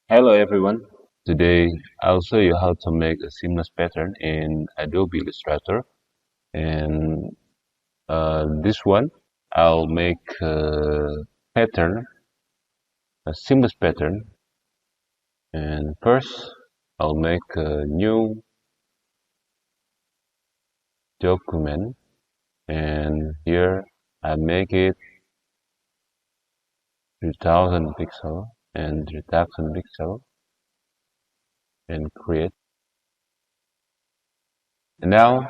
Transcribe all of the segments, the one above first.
Hello everyone. Today I'll show you how to make a seamless pattern in Adobe Illustrator. And this one, I'll make a pattern, a seamless pattern. And first, I'll make a new document. And here I make it 3000 pixel and 3000 pixel and create. And now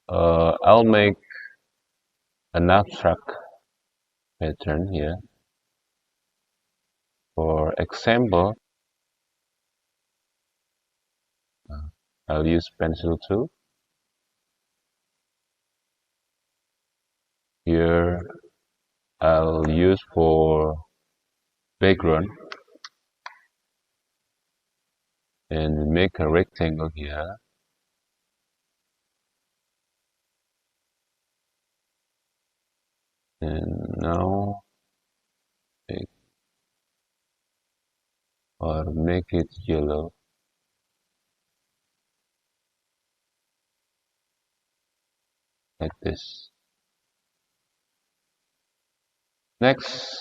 I'll make an abstract pattern here. For example, I'll use pencil tool. Here I'll use for background and make a rectangle here. And now make it yellow. Like this. Next,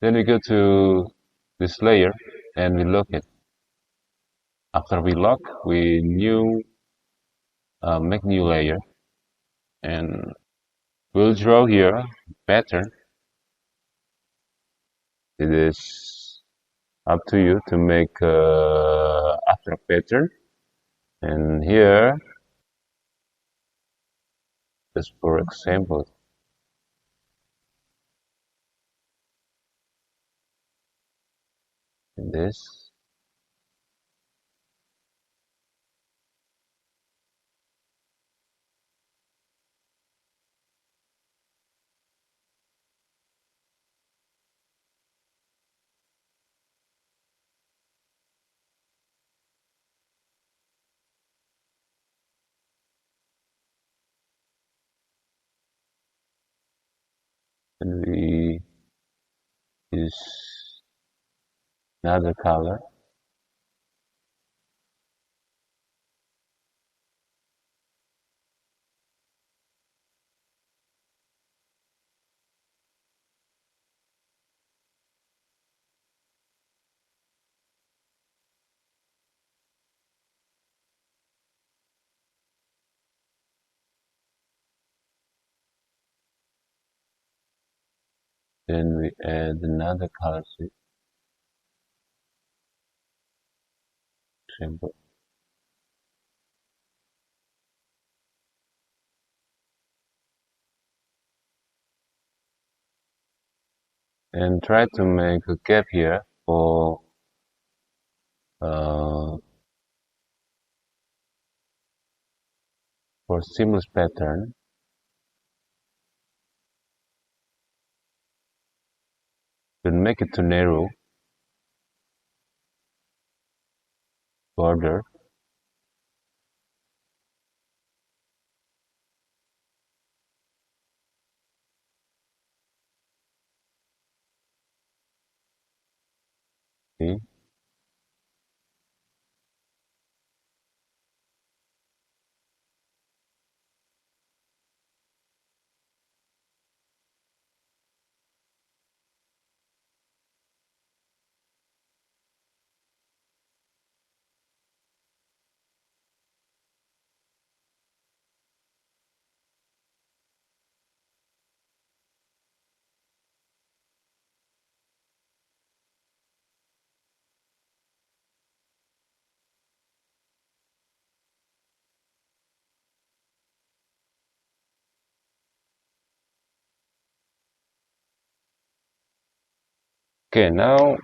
then we go to this layer and we lock it. After we lock, we make new layer and we'll draw here pattern. It is up to you to make after pattern. And here, just for example, this. And we use another color. Then we add another color symbol. And try to make a gap here uh, for seamless pattern. Then make it to narrow border. See? Okay, now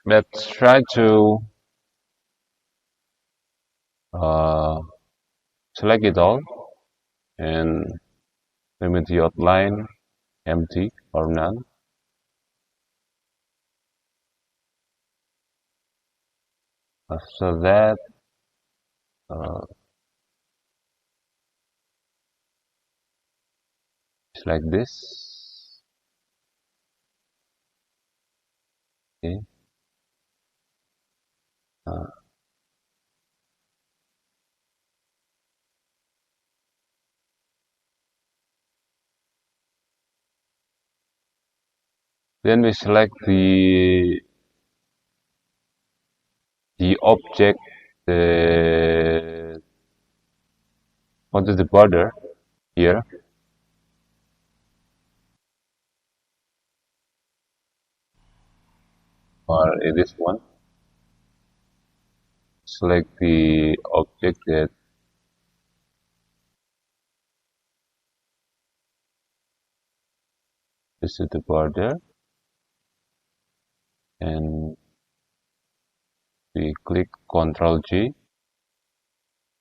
let's try to uh, select it all and limit the outline empty or none. After that, uh, it's like this. Okay. Then we select the object, the what is the border here, or in this one. Select the object that this is the border, and we click Ctrl G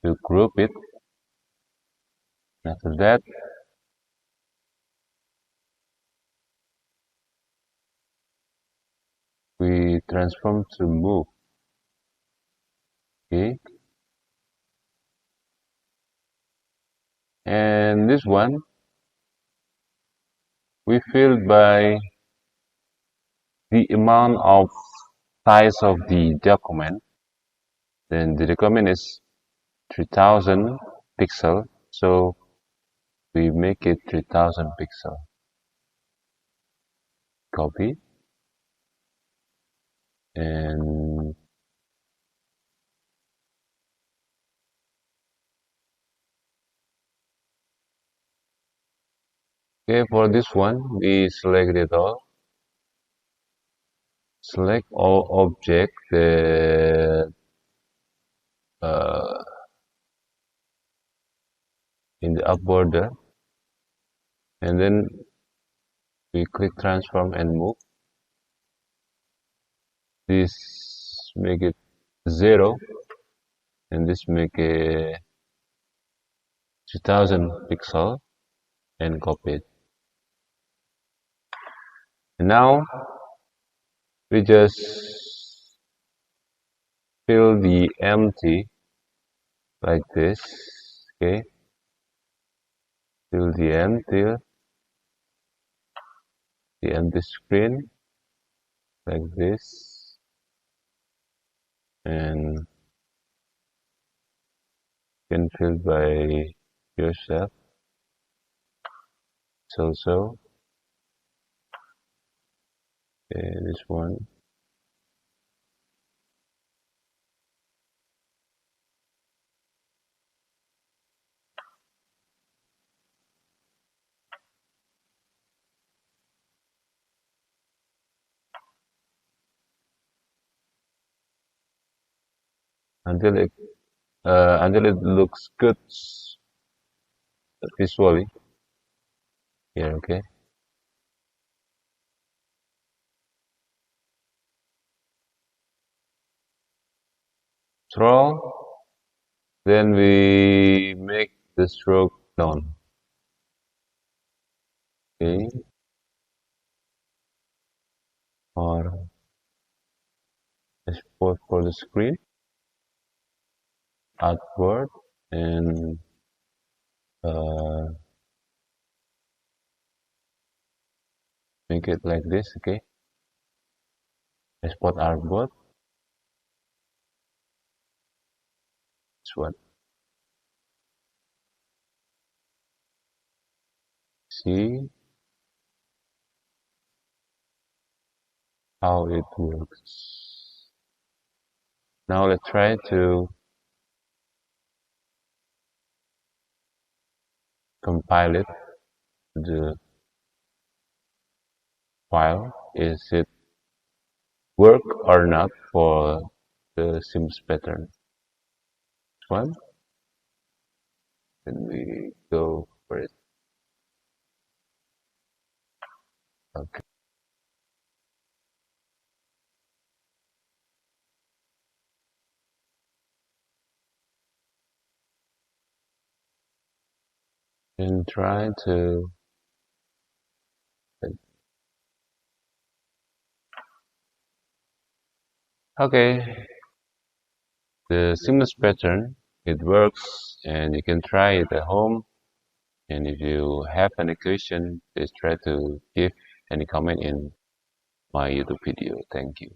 to group it. After that, we transform to move. Okay, and this one we fill by the amount of size of the document. Then the document is 3000 pixel, so we make it 3000 pixel. Copy, and okay, for this one we select it all. Select all object that uh, in the up border, and then we click transform and move. This make it 0, and this make it 2000 pixel, and copy it. And now we just fill the empty like this. Okay, fill the empty screen like this, and you can fill by yourself. So okay, this one. Until it looks good visually here. Okay, scroll, then we make the stroke down. Okay, or export for the screen, artboard, and uh, make it like this. Okay, export artboard. This one. See how it works. Now let's try to compile it. The file, is it work or not for the seams pattern? This one. Then we go for it. Okay. And try to okay, the seamless pattern, it works, and you can try it at home. And if you have any question, please try to give any comment in my YouTube video. Thank you.